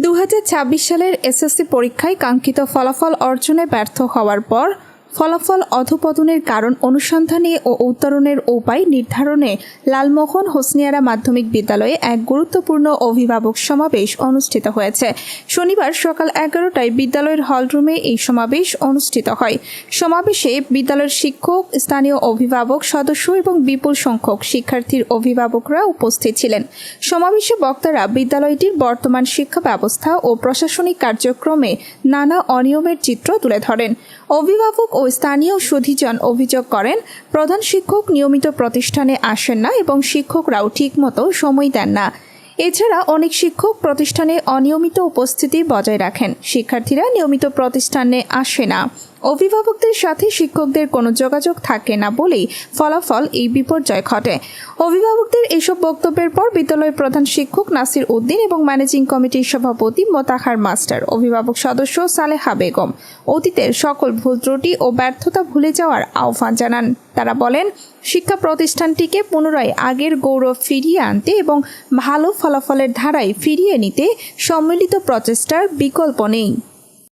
2026 সালের এসএসসি পরীক্ষায় কাঙ্ক্ষিত ফলাফল অর্জনে ব্যর্থ হওয়ার পর ফলাফল অধঃপতনের কারণ অনুসন্ধানে ও উত্তরণের উপায় নির্ধারণে লালমোহন হোসনিয়ারা মাধ্যমিক বিদ্যালয়ে এক গুরুত্বপূর্ণ অভিভাবক সমাবেশ অনুষ্ঠিত হয়েছে। শনিবার সকাল 11টায় বিদ্যালয়ের হলরুমে এই সমাবেশ অনুষ্ঠিত হয়। সমাবেশে বিদ্যালয়ের শিক্ষক, স্থানীয় অভিভাবক সদস্য এবং বিপুল সংখ্যক শিক্ষার্থীর অভিভাবকরা উপস্থিত ছিলেন। সমাবেশে বক্তারা বিদ্যালয়টির বর্তমান শিক্ষা ব্যবস্থা ও প্রশাসনিক কার্যক্রমে নানা অনিয়মের চিত্র তুলে ধরেন। অভিভাবক ও স্থানীয় সুধীজন অভিযোগ করেন, প্রধান শিক্ষক নিয়মিত প্রতিষ্ঠানে আসেন না এবং শিক্ষকরাও ঠিকমতো সময় দেন না। এছাড়া অনেক শিক্ষক প্রতিষ্ঠানে অনিয়মিত উপস্থিতি বজায় রাখেন। শিক্ষার্থীরা নিয়মিত প্রতিষ্ঠানে আসে না। অভিভাবকদের সাথে শিক্ষকদের কোনো যোগাযোগ থাকে না বলেই ফলাফল এই বিপর্যয় ঘটে। অভিভাবকদের এসব বক্তব্যের পর বিদ্যালয়ের প্রধান শিক্ষক নাসির উদ্দিন এবং ম্যানেজিং কমিটির সভাপতি মোতাহার মাস্টার, অভিভাবক সদস্য সালেহা বেগম অতীতের সকল ভুল ত্রুটি ও ব্যর্থতা ভুলে যাওয়ার আহ্বান জানান। তারা বলেন, শিক্ষা প্রতিষ্ঠানটিকে পুনরায় আগের গৌরব ফিরিয়ে আনতে এবং ভালো ফলাফলের ধারায় ফিরিয়ে নিতে সম্মিলিত প্রচেষ্টার বিকল্প নেই।